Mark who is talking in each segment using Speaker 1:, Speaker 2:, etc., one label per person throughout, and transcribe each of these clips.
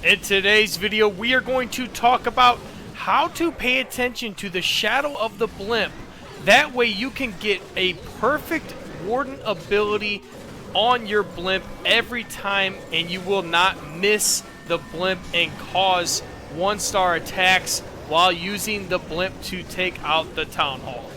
Speaker 1: In today's video, we are going to talk about how to pay attention to the shadow of the blimp. That way you can get a perfect Warden ability on your blimp every time, and you will not miss the blimp and cause 1-star attacks while using the blimp to take out the Town Hall.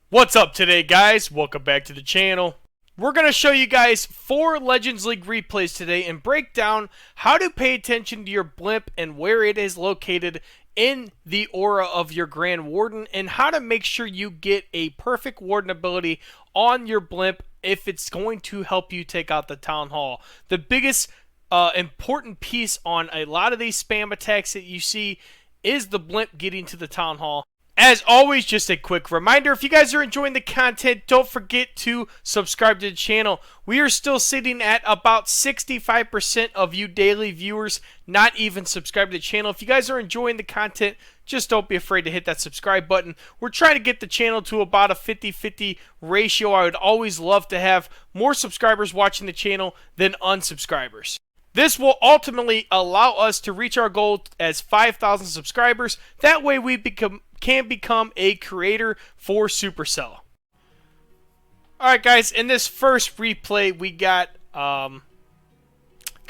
Speaker 1: What's up today, guys? Welcome back to the channel. We're going to show you guys 4 Legends League replays today and break down how to pay attention to your blimp and where it is located in the aura of your Grand Warden, and how to make sure you get a perfect Warden ability on your blimp if it's going to help you take out the Town Hall. The biggest important piece on a lot of these spam attacks that you see is the blimp getting to the Town Hall. As always, just a quick reminder, if you guys are enjoying the content, don't forget to subscribe to the channel. We are still sitting at about 65% of you daily viewers not even subscribe to the channel. If you guys are enjoying the content, just don't be afraid to hit that subscribe button. We're trying to get the channel to about a 50-50 ratio. I would always love to have more subscribers watching the channel than unsubscribers. This will ultimately allow us to reach our goal as 5,000 subscribers. That way we can become a creator for Supercell. Alright guys, in this first replay we got kind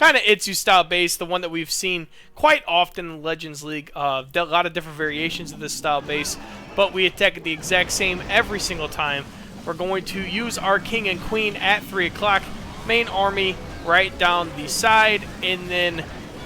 Speaker 1: of Itsu style base, the one that we've seen quite often in Legends League. A lot of different variations of this style base, but we attack it the exact same every single time. We're going to use our King and Queen at 3 o'clock, main army right down the side, and then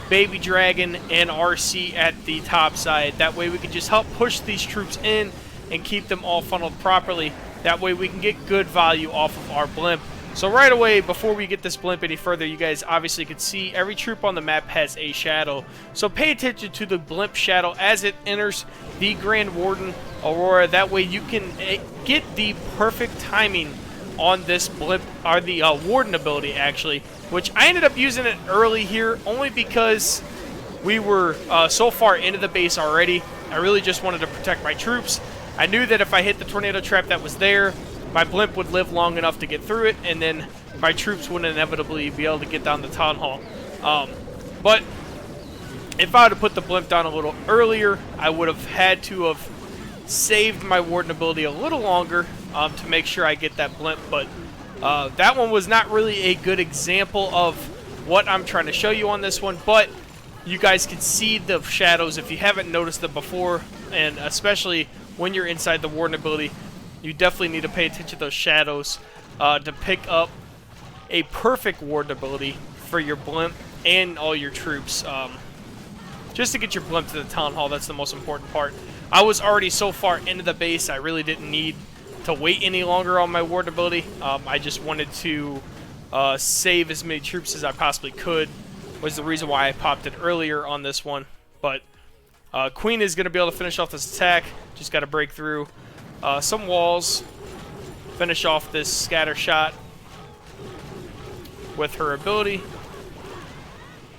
Speaker 1: Baby Dragon and RC at the top side. That way we can just help push these troops in and keep them all funneled properly. That way we can get good value off of our blimp. So right away, before we get this blimp any further, you guys obviously can see every troop on the map has a shadow. So pay attention to the blimp shadow as it enters the Grand Warden Aurora. That way you can get the perfect timing on this blimp, or the Warden ability actually, which I ended up using it early here only because we were so far into the base already. I really just wanted to protect my troops. I knew that if I hit the tornado trap that was there, my blimp would live long enough to get through it, and then my troops would inevitably be able to get down the Town Hall. But if I would have put the blimp down a little earlier, I would have had to have saved my Warden ability a little longer to make sure I get that blimp. But that one was not really a good example of what I'm trying to show you on this one, but you guys can see the shadows if you haven't noticed them before, and especially when you're inside the Warden ability, you definitely need to pay attention to those shadows to pick up a perfect Warden ability for your blimp and all your troops. Just to get your blimp to the Town Hall, that's the most important part. I was already so far into the base, I really didn't need to wait any longer on my Warden ability. I just wanted to save as many troops as I possibly could, was the reason why I popped it earlier on this one. But Queen is going to be able to finish off this attack. Just got to break through some walls, finish off this scatter shot with her ability,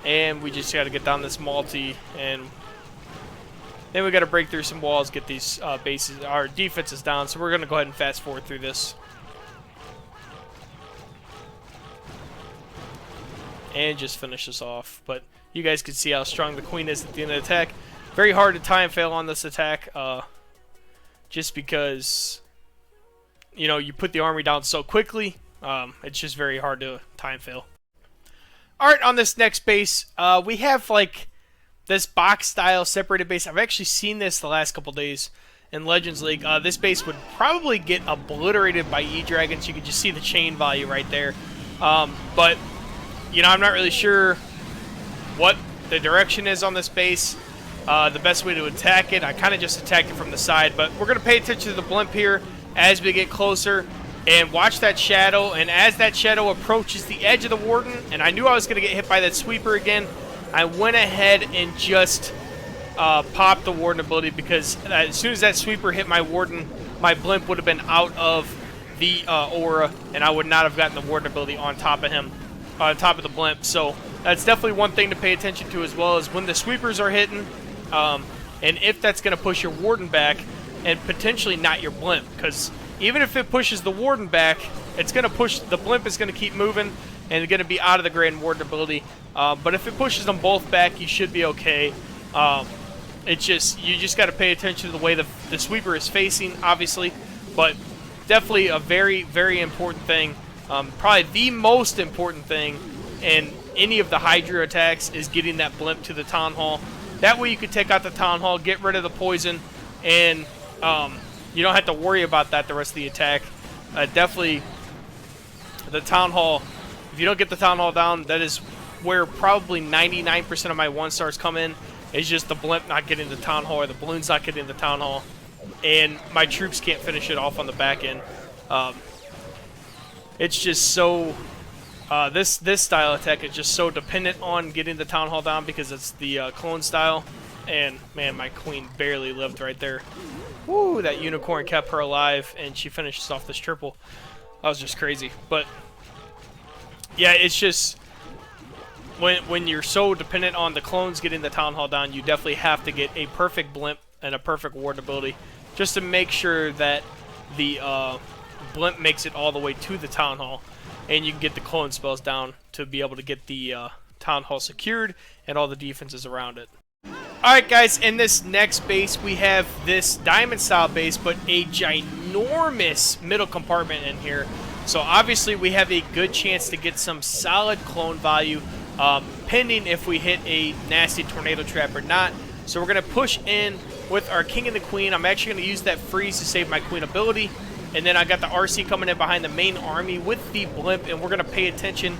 Speaker 1: and we just got to get down this multi, and then we got to break through some walls, get these bases, our defenses down. So we're going to go ahead and fast forward through this. And just finish this off. But you guys can see how strong the Queen is at the end of the attack. Very hard to time fail on this attack. Just because, you know, you put the army down so quickly. It's just very hard to time fail. Alright, on this next base, we have like this box-style separated base. I've actually seen this the last couple days in Legends League. This base would probably get obliterated by E-Dragons. You can just see the chain value right there. But, you know, I'm not really sure what the direction is on this base. The best way to attack it, I kind of just attacked it from the side. But we're going to pay attention to the blimp here as we get closer. And watch that shadow. And as that shadow approaches the edge of the Warden, and I knew I was going to get hit by that sweeper again, I went ahead and just popped the Warden ability, because as soon as that sweeper hit my Warden, my blimp would have been out of the aura, and I would not have gotten the Warden ability on top of him, on top of the blimp. So that's definitely one thing to pay attention to, as well as when the sweepers are hitting, and if that's going to push your Warden back and potentially not your blimp, because even if it pushes the Warden back, it's going to push, the Blimp is going to keep moving, and it's going to be out of the Grand Warden ability. But if it pushes them both back, you should be okay. It's just, you just got to pay attention to the way the sweeper is facing, obviously. But definitely a very, very important thing. Probably the most important thing in any of the Hydra attacks is getting that Blimp to the Town Hall. That way you can take out the Town Hall, get rid of the poison, and you don't have to worry about that the rest of the attack. Definitely, the Town Hall, if you don't get the Town Hall down, that is where probably 99% of my 1-stars come in. It's just the Blimp not getting the Town Hall, or the balloons not getting the Town Hall, and my troops can't finish it off on the back end. It's just so... this style attack is just so dependent on getting the Town Hall down because it's the clone style. And, man, my queen barely lived right there. Woo, that unicorn kept her alive, and she finishes off this triple. That was just crazy. But, yeah, it's just... When you're so dependent on the clones getting the Town Hall down, you definitely have to get a perfect Blimp and a perfect Warden ability just to make sure that the Blimp makes it all the way to the Town Hall, and you can get the clone spells down to be able to get the Town Hall secured and all the defenses around it. Alright guys, in this next base we have this diamond style base, but a ginormous middle compartment in here. So obviously we have a good chance to get some solid clone value, pending if we hit a nasty tornado trap or not. So we're going to push in with our king and the queen. I'm actually going to use that freeze to save my queen ability. And then I got the RC coming in behind the main army with the Blimp, and we're going to pay attention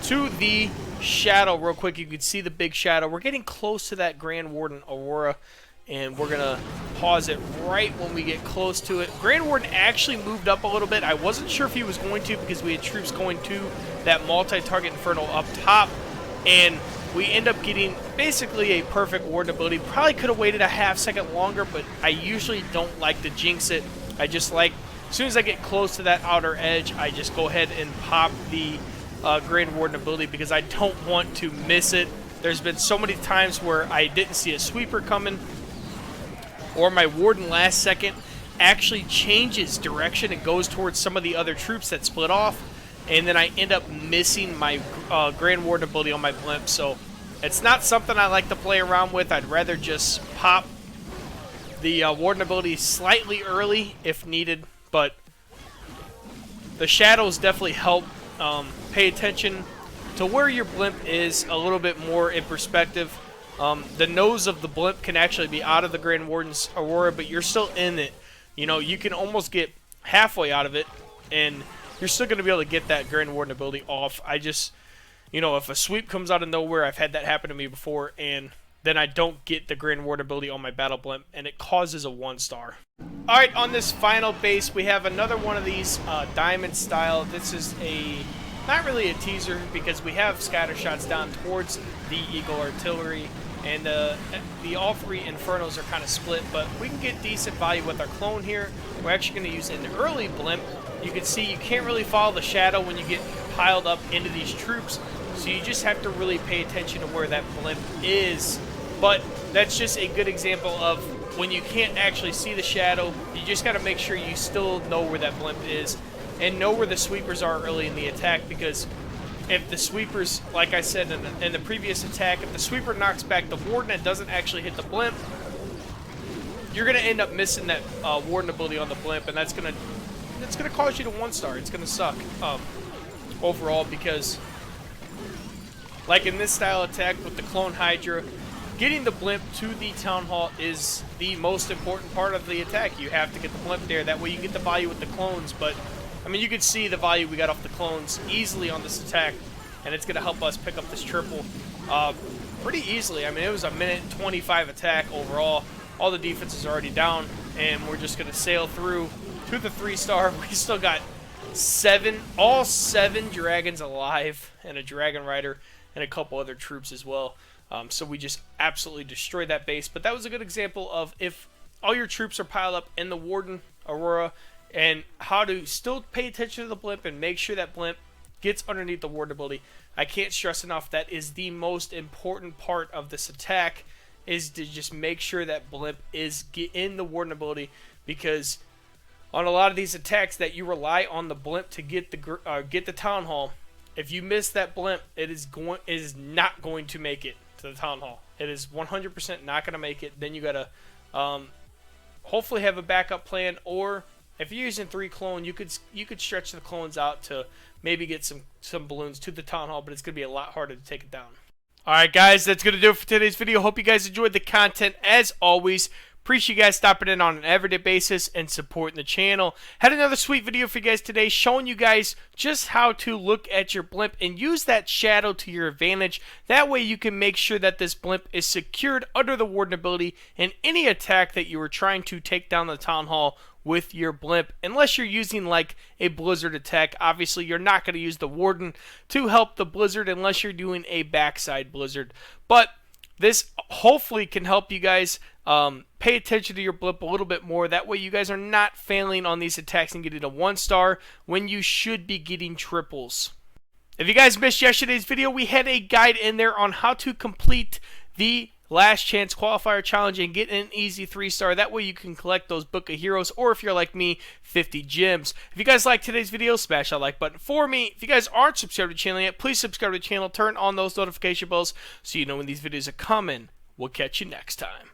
Speaker 1: to the shadow real quick. You can see the big shadow. We're getting close to that Grand Warden Aurora, and we're going to pause it right when we get close to it. Grand Warden actually moved up a little bit. I wasn't sure if he was going to because we had troops going to that multi-target Inferno up top, and we end up getting basically a perfect Warden ability. Probably could have waited a half-second longer, but I usually don't like to jinx it. I just like, as soon as I get close to that outer edge, I just go ahead and pop the Grand Warden ability because I don't want to miss it. There's been so many times where I didn't see a sweeper coming, or my Warden last second actually changes direction and goes towards some of the other troops that split off, and then I end up missing my Grand Warden ability on my Blimp. So it's not something I like to play around with. I'd rather just pop the Warden ability slightly early if needed, but the shadows definitely help pay attention to where your Blimp is a little bit more in perspective. The nose of the Blimp can actually be out of the Grand Warden's Aurora, but you're still in it. You know, you can almost get halfway out of it, and you're still going to be able to get that Grand Warden ability off. I just, you know, if a sweep comes out of nowhere, I've had that happen to me before, and then I don't get the Grand Warden ability on my Battle Blimp, and it causes a 1-star. Alright, on this final base, we have another one of these diamond style. This is not really a teaser because we have scatter shots down towards the Eagle Artillery, and the all three Infernos are kind of split, but we can get decent value with our clone here. We're actually going to use an early Blimp. You can see you can't really follow the shadow when you get piled up into these troops, so you just have to really pay attention to where that Blimp is. But that's just a good example of when you can't actually see the shadow, you just got to make sure you still know where that Blimp is and know where the sweepers are early in the attack, because if the sweepers, like I said in the previous attack, if the sweeper knocks back the Warden and doesn't actually hit the Blimp, you're going to end up missing that Warden ability on the Blimp, and that's going to cause you to 1-star. It's going to suck overall, because like in this style attack with the Clone Hydra, getting the Blimp to the Town Hall is the most important part of the attack. You have to get the Blimp there. That way you get the value with the clones. But, I mean, you can see the value we got off the clones easily on this attack, and it's going to help us pick up this triple pretty easily. I mean, it was a 1:25 attack overall. All the defenses are already down, and we're just going to sail through to the 3-star. We still got all seven dragons alive, and a dragon rider, and a couple other troops as well. So we just absolutely destroyed that base. But that was a good example of if all your troops are piled up in the Warden Aurora, and how to still pay attention to the Blimp and make sure that Blimp gets underneath the Warden ability. I can't stress enough, that is the most important part of this attack, is to just make sure that Blimp is in the Warden ability, because on a lot of these attacks that you rely on the blimp to get the town hall. If you miss that blimp, it is not going to make it to the town hall. It is 100% not going to make it. Then you gotta hopefully have a backup plan, or if you're using 3 clone, you could stretch the clones out to maybe get some balloons to the town hall, but it's gonna be a lot harder to take it down. Alright guys, that's going to do it for today's video. Hope you guys enjoyed the content as always. Appreciate you guys stopping in on an everyday basis and supporting the channel. Had another sweet video for you guys today showing you guys just how to look at your blimp and use that shadow to your advantage. That way you can make sure that this blimp is secured under the Warden ability in any attack that you are trying to take down the town hall with your blimp, unless you're using like a blizzard attack. Obviously you're not going to use the Warden to help the blizzard unless you're doing a backside blizzard, but this hopefully can help you guys pay attention to your blimp a little bit more. That way you guys are not failing on these attacks and getting a 1-star when you should be getting triples. If you guys missed yesterday's video, we had a guide in there on how to complete the Last Chance Qualifier Challenge and get an easy 3-star. That way you can collect those Book of Heroes, or if you're like me, 50 gems. If you guys liked today's video, smash that like button for me. If you guys aren't subscribed to the channel yet, please subscribe to the channel. Turn on those notification bells so you know when these videos are coming. We'll catch you next time.